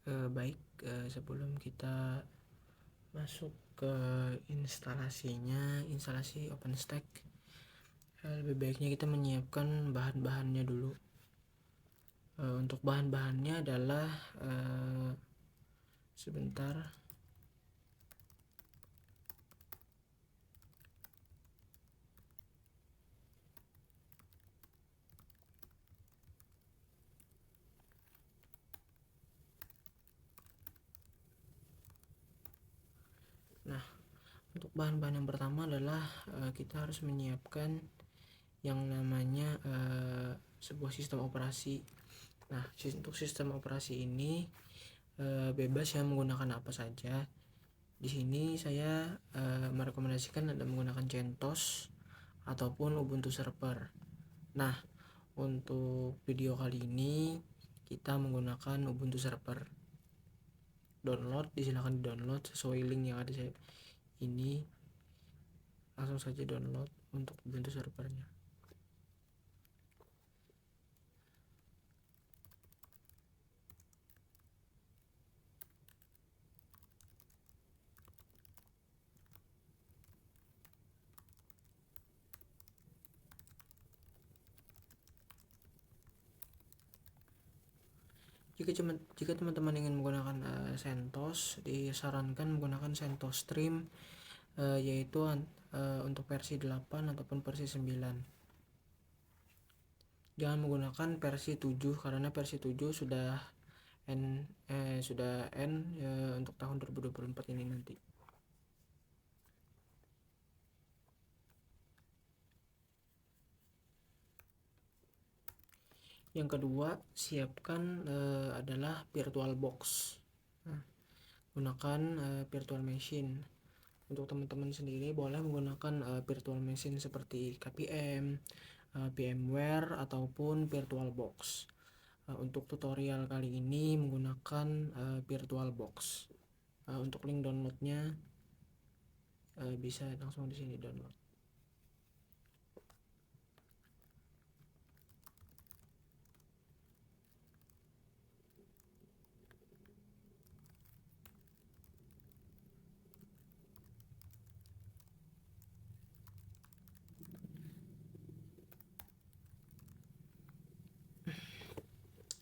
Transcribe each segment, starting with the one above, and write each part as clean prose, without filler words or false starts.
Baik, sebelum kita masuk ke instalasi OpenStack, lebih baiknya kita menyiapkan bahan-bahannya dulu. Untuk bahan-bahannya adalah sebentar. Nah, untuk bahan-bahan yang pertama adalah kita harus menyiapkan yang namanya sebuah sistem operasi. Nah, untuk sistem operasi ini bebas ya menggunakan apa saja. Di sini saya merekomendasikan Anda menggunakan CentOS ataupun Ubuntu Server. Nah, untuk video kali ini kita menggunakan Ubuntu Server. Silakan download sesuai link yang ada ini. Langsung saja download untuk Ubuntu Servernya. Jika teman-teman ingin menggunakan CentOS, disarankan menggunakan CentOS Stream, yaitu untuk versi 8 ataupun versi 9. Jangan menggunakan versi 7 karena versi 7 sudah untuk tahun 2024 ini nanti. Yang kedua, siapkan adalah VirtualBox. Nah, gunakan virtual machine. Untuk teman-teman sendiri boleh menggunakan virtual machine seperti KPM, VMware ataupun VirtualBox. Untuk tutorial kali ini menggunakan VirtualBox. Untuk link downloadnya bisa langsung di sini download.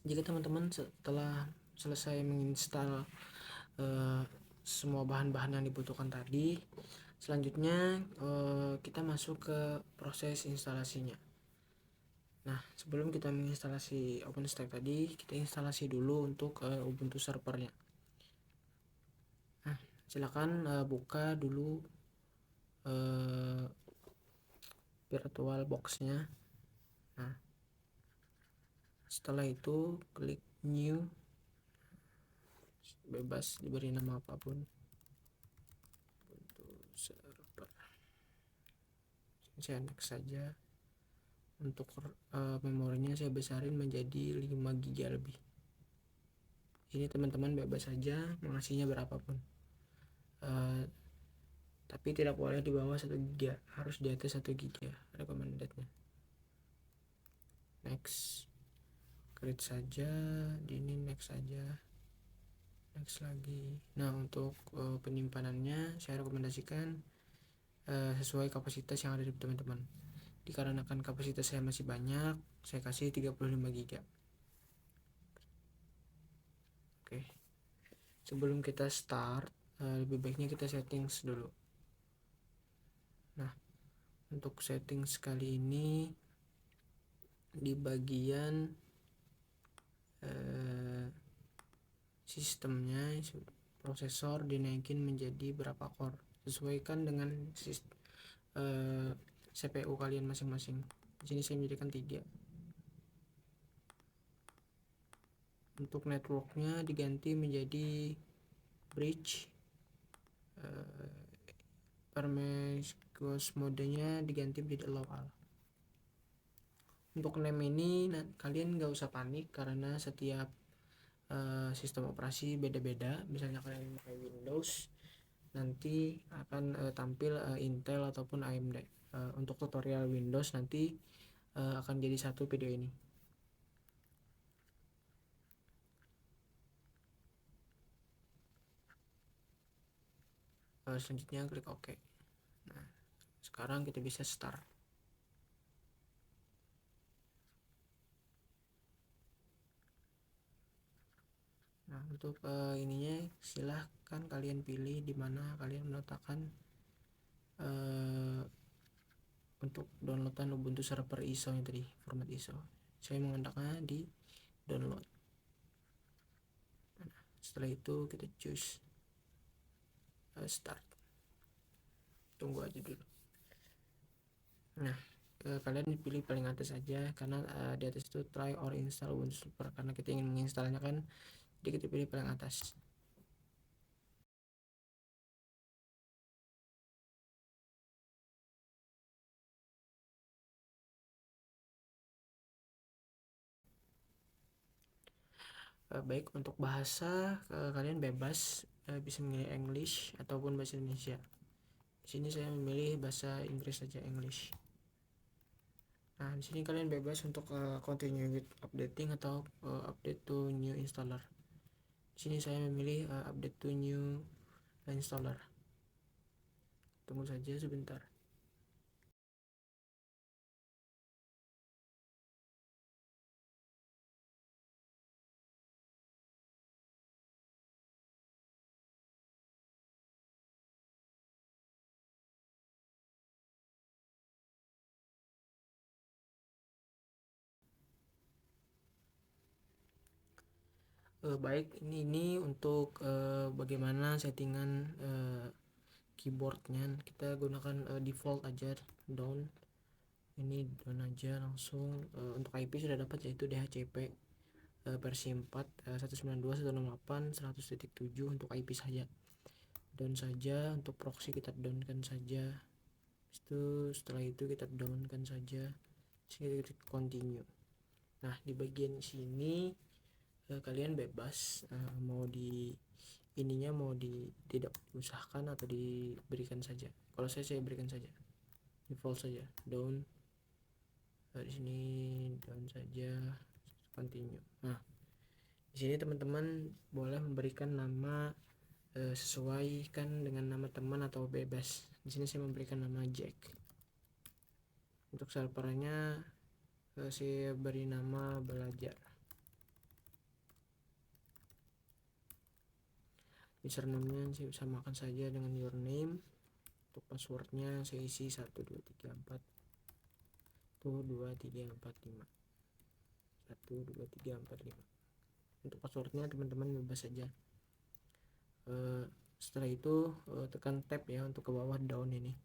Jika teman-teman setelah selesai menginstal semua bahan-bahan yang dibutuhkan tadi, selanjutnya kita masuk ke proses instalasinya. Nah, sebelum kita menginstalasi OpenStack tadi, kita instalasi dulu untuk Ubuntu servernya. Nah, silakan buka dulu VirtualBox-nya. Nah, setelah itu klik New, bebas diberi nama apapun. Ubuntu server. Saya next saja. Untuk memorinya saya besarin menjadi 5 GB lebih. Ini teman-teman bebas saja mengasinya berapapun, tapi tidak boleh di bawah 1 GB, harus di atas 1 GB recommendednya. Next, create saja, di ini next saja, next lagi. Nah, untuk penyimpanannya saya rekomendasikan sesuai kapasitas yang ada di teman-teman. Dikarenakan kapasitas saya masih banyak, saya kasih 35 GB. Oke. Sebelum kita start, lebih baiknya kita settings dulu. Nah, untuk settings kali ini di bagian sistemnya, prosesor dinaikin menjadi berapa core, sesuaikan dengan CPU kalian masing-masing. Di sini saya menjadikan 3. Untuk networknya diganti menjadi bridge. Promiscuous modenya diganti menjadi allow all. Untuk name ini kalian gak usah panik karena setiap sistem operasi beda-beda. Misalnya kalian pakai Windows, nanti akan tampil Intel ataupun AMD. Untuk tutorial Windows nanti akan jadi satu video ini. Selanjutnya klik OK. Nah, sekarang kita bisa start. Nah, untuk ininya silahkan kalian pilih di mana kalian meletakkan untuk downloadan Ubuntu server ISO yang tadi, format ISO. Saya menggunakannya di download. Nah, setelah itu kita choose start. Tunggu aja dulu. Nah, kalian pilih paling atas saja karena di atas itu try or install Ubuntu server, karena kita ingin menginstalnya kan, jadi kita pilih paling atas. Baik, untuk bahasa kalian bebas bisa memilih English ataupun bahasa Indonesia. Di sini saya memilih bahasa Inggris saja, English. Nah, di sini kalian bebas untuk continue with updating atau update to new installer. Di sini saya memilih update to new installer. Tunggu saja sebentar. Baik, ini untuk bagaimana settingan keyboardnya. Kita gunakan default aja, down. Ini down aja langsung. Untuk IP sudah dapat, yaitu DHCP versi 4 192.168.100.7 untuk IP saja. Down saja. Untuk proxy kita downkan saja. Setelah itu kita downkan saja. Kita continue. Nah, di bagian sini kalian bebas mau di ininya mau tidak diusahakan atau diberikan saja. Kalau saya berikan saja, default saja, down. Di sini down saja, continue. Nah, di sini teman-teman boleh memberikan nama sesuaikan dengan nama teman atau bebas. Di sini saya memberikan nama Jack. Untuk servernya saya beri nama belajar. Username-nya saya samakan saja dengan your name. Untuk passwordnya saya isi 1234 12345 12345. Untuk passwordnya teman-teman bebas saja. Setelah itu tekan tab ya untuk ke bawah, down ini.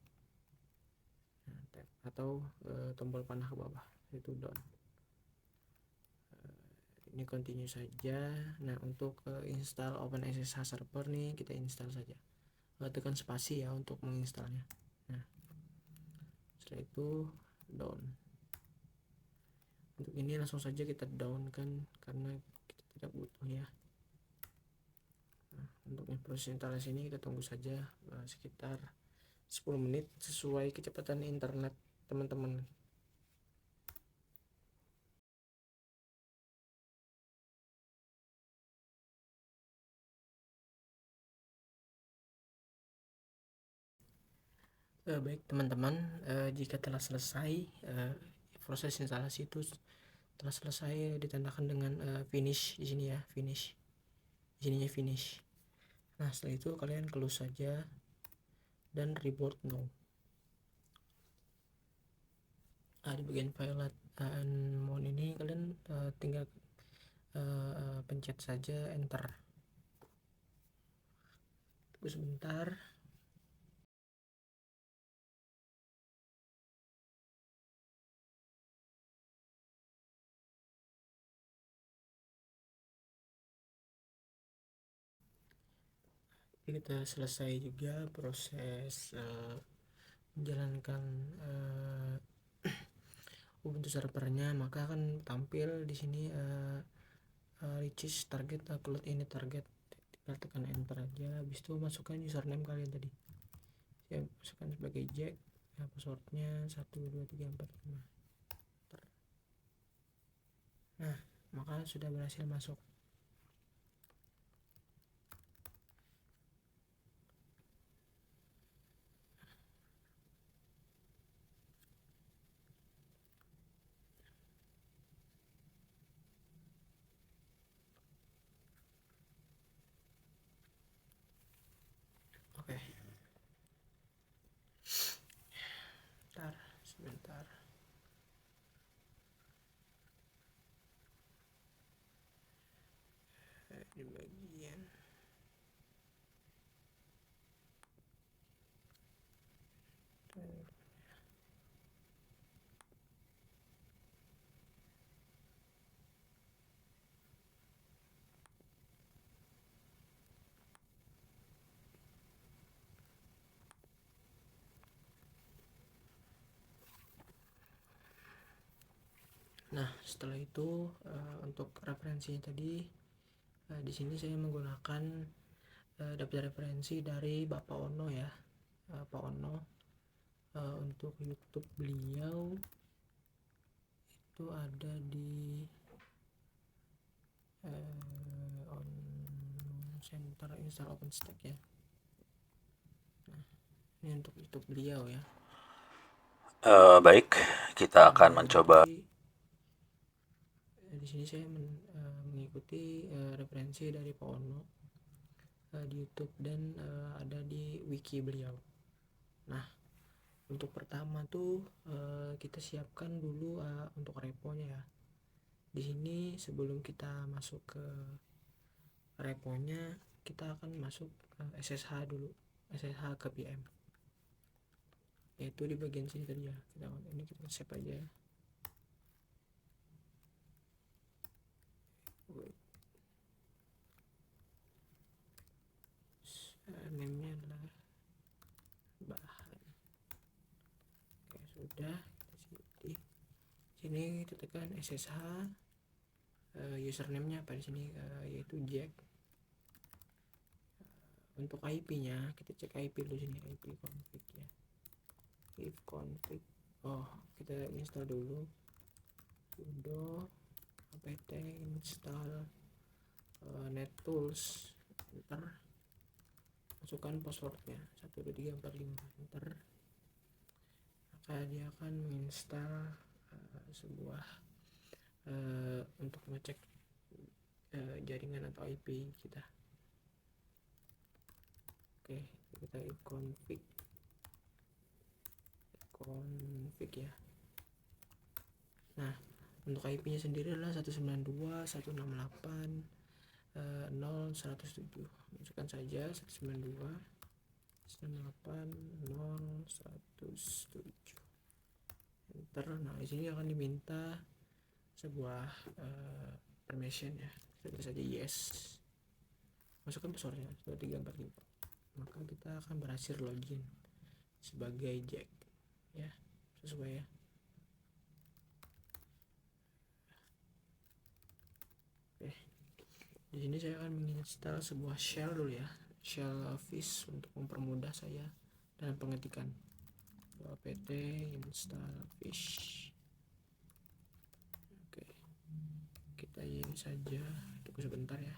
Nah, tab atau tombol panah ke bawah itu down. Ini continue saja. Nah, untuk install OpenSSH server nih kita install saja. Tekan spasi ya untuk menginstalnya. Nah, setelah itu down. Untuk ini langsung saja kita down kan, karena kita tidak butuh ya. Nah, untuk proses instalasi ini kita tunggu saja sekitar 10 menit sesuai kecepatan internet teman-teman. Baik teman-teman, jika telah selesai proses instalasi itu telah selesai, ditandakan dengan finish di sini ya, finish. Di sininya finish. Nah, setelah itu kalian close saja dan reboot now. Di bagian file and mode ini kalian tinggal pencet saja enter. Tunggu sebentar. Kita selesai juga proses menjalankan Ubuntu servernya, maka akan tampil di sini reach target, upload ini target. Tinggal tekan enter aja, habis itu masukkan username kalian tadi. Saya masukkan sebagai Jack, passwordnya 12345. Nah, maka sudah berhasil masuk. sebentar. Di bagian nah setelah itu untuk referensinya tadi di sini saya menggunakan dapat referensi dari Bapak Ono ya, Pak Ono. Untuk YouTube beliau itu ada di on center install OpenStack ya. Nah, ini untuk YouTube beliau ya. Baik, kita akan mencoba. Di sini saya mengikuti referensi dari Pak Ono di YouTube dan ada di wiki beliau. Nah, untuk pertama tuh kita siapkan dulu untuk reponya ya. Di sini sebelum kita masuk ke reponya, kita akan masuk SSH dulu, SSH ke VM. Yaitu di bagian sini tadi ya. Ini kita save aja ya. Name-nya adalah bahan. Oke, sudah. Di sini kita tekan SSH. Username-nya apa di sini? Yaitu Jack. Untuk IP-nya kita cek IP dulu sini, IP config ya. If config. Oh, kita install dulu. Sudo apt install nettools. Enter. Masukkan passwordnya 12345, enter. Maka dia akan menginstal sebuah untuk ngecek jaringan atau IP kita. Oke, kita config ya. Nah, untuk IP-nya sendiri adalah 192.168.0.107. Masukkan saja 192.168.0.107. Enter. Nah, di sini akan diminta sebuah permission ya. Kita saja yes. Masukkan passwordnya 12345. Maka kita akan berhasil login sebagai Jack ya, sesuai ya. Oke, di sini saya akan menginstal sebuah shell dulu ya, shell fish untuk mempermudah saya dalam pengetikan. apt install fish. Oke, kita ini saja, tunggu sebentar ya.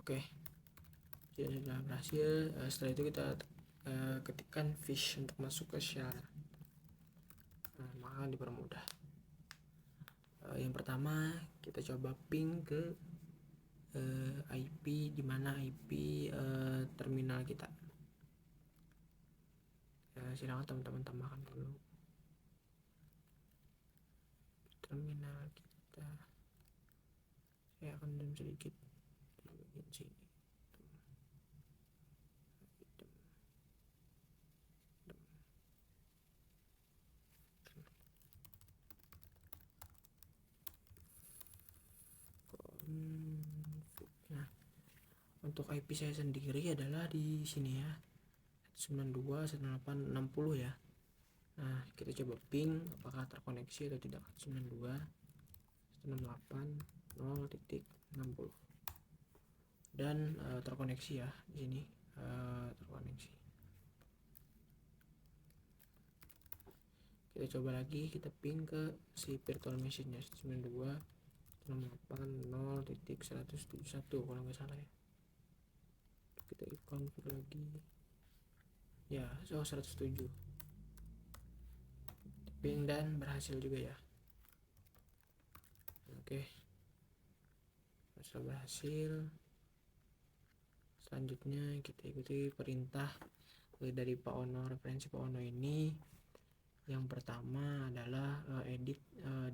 Oke, jadi sudah berhasil. Setelah itu kita ketikkan fish untuk masuk ke shell. Nah, maka dipermudah. Yang pertama kita coba ping ke IP, dimana IP terminal kita. Silakan teman-teman tambahkan dulu terminal kita. Saya akan zoom sedikit di bagian sini. Nah, untuk IP saya sendiri adalah di sini ya, 92.168.60 ya. Nah, kita coba ping apakah terkoneksi atau tidak. 92.168.0.60 dan terkoneksi ya di sini, terkoneksi. Kita coba lagi, kita ping ke si virtual machine nya 92 168.0.171 kalau nggak salah ya. Kita configure lagi ya. 107 ping dan berhasil juga ya. Oke, berhasil. Selanjutnya kita ikuti perintah dari Pak Ono. Referensi Pak Ono ini yang pertama adalah edit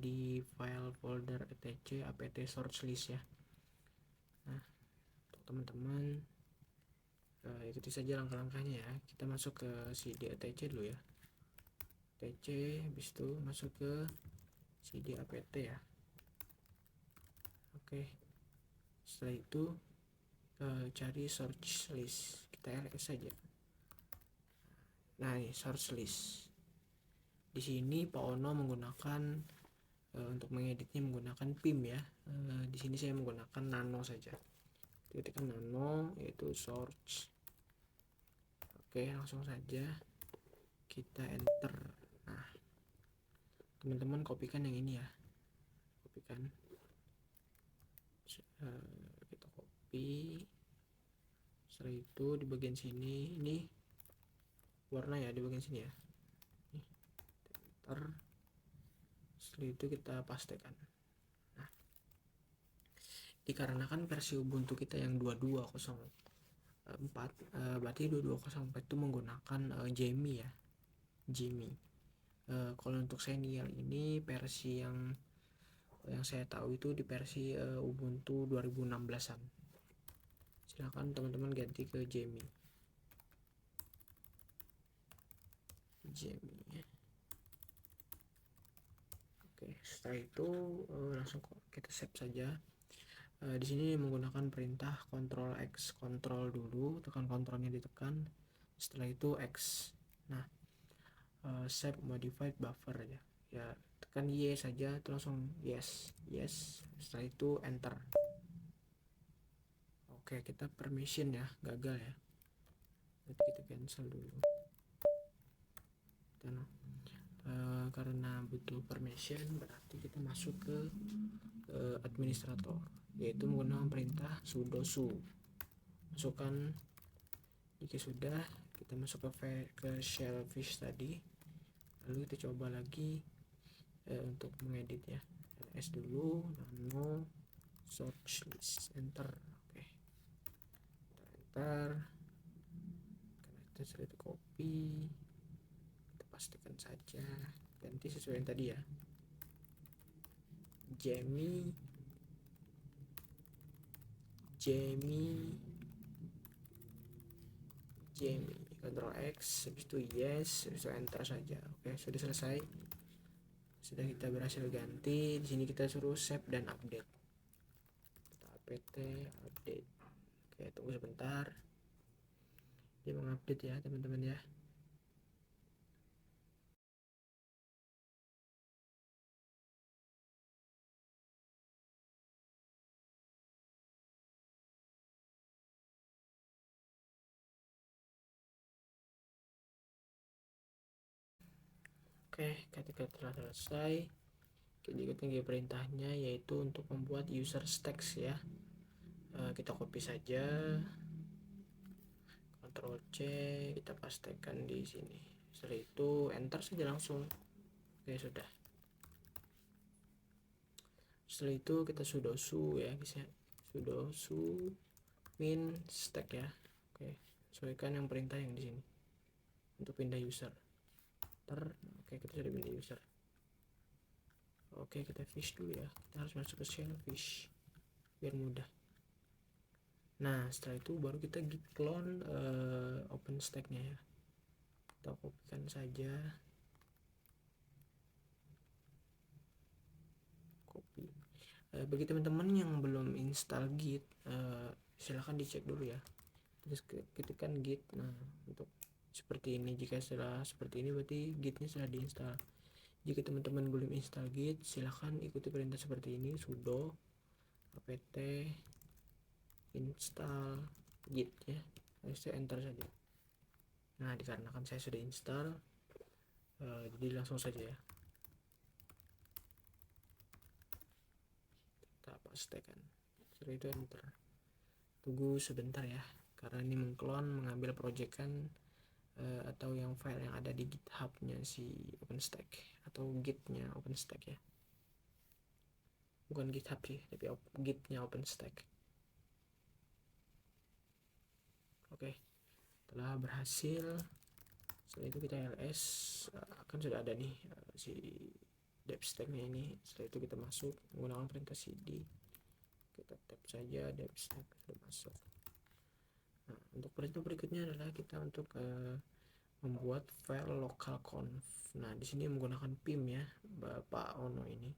di file folder etc apt source list ya. Nah, untuk teman-teman ikuti saja langkah-langkahnya ya. Kita masuk ke cd etc dulu ya. etc, habis itu masuk ke cd apt ya. Oke, setelah itu cari source list, kita ls saja. Nah, ini source list. Di sini Pak Ono menggunakan untuk mengeditnya menggunakan pim ya. Di sini saya menggunakan nano saja. Ketikkan nano yaitu source. Oke, langsung saja kita enter. Nah, teman-teman kopikan yang ini ya. Kopikan. Kita copy. Setelah itu di bagian sini ini warna ya, di bagian sini ya. Enter. Setelah itu kita pastekan. Nah, dikarenakan versi Ubuntu kita yang 2204 berarti 2204 itu menggunakan Jammy ya. Jammy. Kalau untuk Xenial ini versi yang saya tahu itu di versi Ubuntu 2016an. Silahkan teman-teman ganti ke Jammy. Oke, setelah itu langsung kita save saja. Di sini menggunakan perintah Ctrl X, Ctrl dulu, tekan kontrolnya ditekan. Setelah itu X. Nah, save modified buffer aja. Ya, tekan Y saja, terus langsung yes. Setelah itu enter. Oke, kita permission ya, gagal ya. Nanti kita cancel dulu. Karena butuh permission, berarti kita masuk ke administrator, yaitu menggunakan perintah sudo su. Masukkan jika sudah, kita masuk ke shellfish tadi, lalu kita coba lagi untuk mengedit ya. ls dulu, nano search list, enter. Oke, enter. Karena kita sudah di copy, kita pastikan saja, ganti sesuai yang tadi ya. Jammy Ctrl X, habis itu yes, habis itu enter saja. Oke, sudah selesai. Sudah kita berhasil ganti. Di sini kita suruh save dan update. Kita apt update. Oke, tunggu sebentar. Dia mengupdate ya, teman-teman ya. Oke, ketika telah selesai, kita ikuti perintahnya, yaitu untuk membuat user stacks ya. Kita copy saja, Ctrl C, kita pastekan di sini. Setelah itu enter saja langsung. Oke, sudah. Setelah itu kita sudo su ya, bisa sudo su min stack ya. Oke, sesuaikan yang perintah yang di sini untuk pindah user. Oke, kita sudah pindah user. Oke, kita fish dulu ya. Kita harus masuk ke shellfish biar mudah. Nah, setelah itu baru kita git clone open stack-nya ya. Kita kopikan saja. Copy. Bagi teman-teman yang belum install git, silahkan dicek dulu ya. Terus ketikkan git. Nah, untuk seperti ini, jika setelah seperti ini berarti gitnya sudah diinstal. Jika teman-teman belum install git, silahkan ikuti perintah seperti ini, sudo apt install git ya. Lalu enter saja. Nah, dikarenakan saya sudah install, jadi langsung saja ya. Kita paste kan. Setelah itu enter. Tunggu sebentar ya, karena ini mengklon, mengambil project kan atau yang file yang ada di GitHub-nya si OpenStack atau Git-nya OpenStack ya. Bukan GitHub sih, tapi Git-nya OpenStack. Oke, setelah berhasil, setelah itu kita ls, kan sudah ada nih si depstack-nya ini. Setelah itu kita masuk menggunakan perintah cd, kita tap saja depstack, sudah masuk. Nah, untuk perintah berikutnya adalah kita untuk membuat file localconf. Nah, di sini menggunakan pim ya, Bapak Ono ini.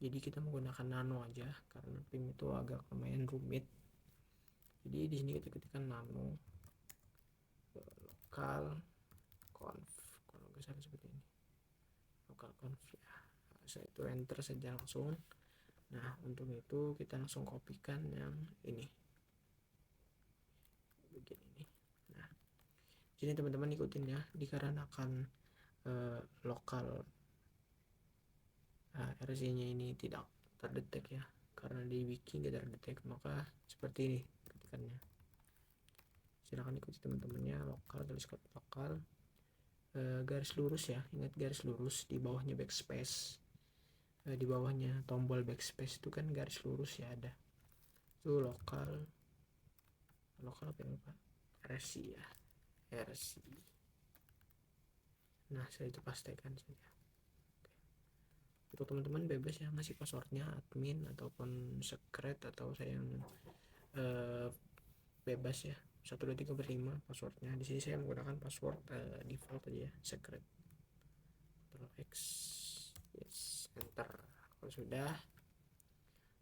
Jadi kita menggunakan nano aja karena pim itu agak lumayan rumit. Jadi di sini kita ketikkan nano local conf, kalau nggak salah seperti ini, local conf ya. Nah, saya itu enter saja langsung. Nah, untuk itu kita langsung kopikan yang ini, bagian ini. Nah, sini teman-teman ikutin ya, dikarenakan lokal RC-nya ini tidak terdetek ya, karena di wiki tidak terdetek, maka seperti ini ketikannya. Silahkan ikuti teman-temannya, lokal, garis lokal, garis lurus ya, ingat garis lurus, di bawahnya backspace, di bawahnya tombol backspace itu kan garis lurus ya, ada itu lokal apa ya Pak, RC ya, RC. Nah, saya itu pastikan saja. Untuk teman-teman bebas ya ngasih passwordnya admin ataupun secret, atau saya yang bebas ya, 12345 passwordnya. Di sini saya menggunakan password default aja ya, secret. Ctrl X, yes, enter. Kalau sudah,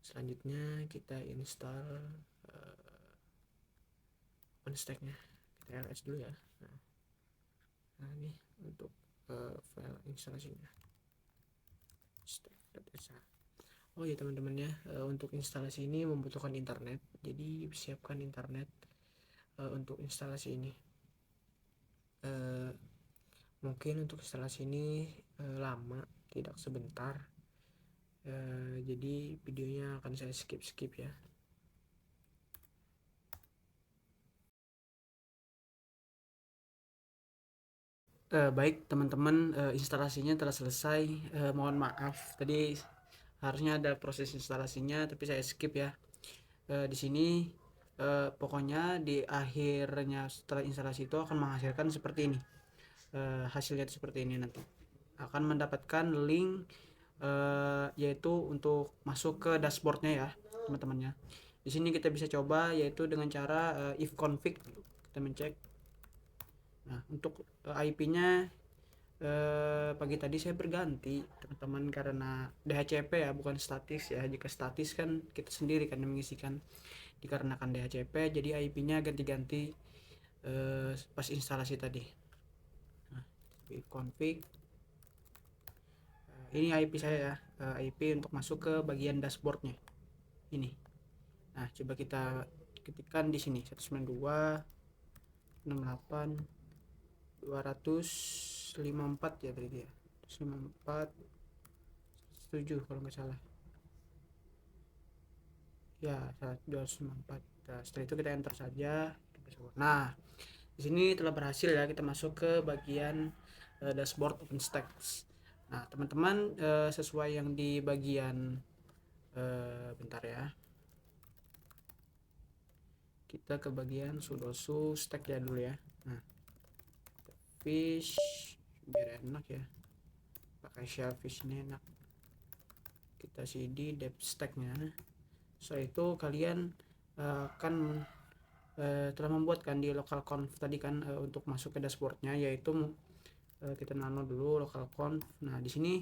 selanjutnya kita install OpenStack-nya. Kita ls dulu ya. Nah ini untuk file instalasinya, stack.sh. Oh ya teman-teman ya, untuk instalasi ini membutuhkan internet, jadi siapkan internet untuk instalasi ini. Mungkin untuk instalasi ini lama, tidak sebentar, jadi videonya akan saya skip ya. Baik teman-teman, instalasinya telah selesai. Mohon maaf tadi harusnya ada proses instalasinya, tapi saya skip ya. Di sini pokoknya di akhirnya setelah instalasi itu akan menghasilkan seperti ini. Hasilnya seperti ini, nanti akan mendapatkan link yaitu untuk masuk ke dashboardnya ya teman-temannya. Di sini kita bisa coba yaitu dengan cara if config, kita mencek. Nah, untuk IP-nya pagi tadi saya berganti teman-teman karena DHCP ya, bukan statis ya. Jika statis kan kita sendiri kan mengisikan, dikarenakan DHCP jadi IP-nya ganti-ganti pas instalasi tadi. Nah, config ini IP saya ya, IP untuk masuk ke bagian dashboardnya ini. Nah, coba kita ketikkan di sini 192.68 254 ya tadi ya, 154 7 kalau nggak salah ya, 254. Nah, setelah itu kita enter saja. Nah, di sini telah berhasil ya, kita masuk ke bagian dashboard OpenStack. Nah teman-teman, sesuai yang di bagian bentar ya, kita ke bagian sudo su stack ya dulu ya. Nah, fish biar enak ya, pakai shellfish ini enak. Kita cd dep stacknya. Setelah itu kalian akan telah membuatkan di localconf tadi kan, untuk masuk ke dashboardnya, yaitu kita nano dulu localconf. Nah di sini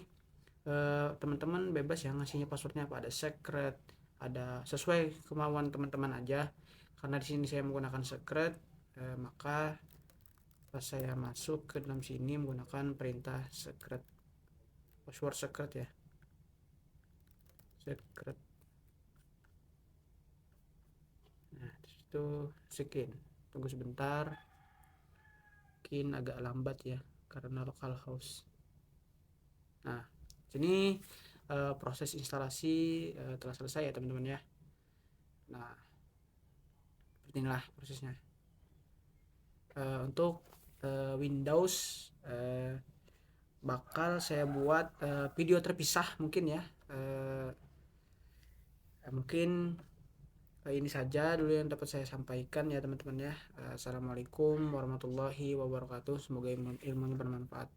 teman-teman bebas ya ngasihnya passwordnya apa, ada secret, ada sesuai kemauan teman-teman aja. Karena di sini saya menggunakan secret, maka pas saya masuk ke dalam sini menggunakan perintah secret, password secret ya, secret. Nah itu skin, tunggu sebentar, mungkin agak lambat ya karena localhost. Nah sini proses instalasi telah selesai ya teman-teman ya. Nah, seperti inilah prosesnya. Untuk Windows bakal saya buat video terpisah mungkin ya. Mungkin ini saja dulu yang dapat saya sampaikan ya teman-teman ya. Assalamualaikum warahmatullahi wabarakatuh. Semoga ilmunya bermanfaat.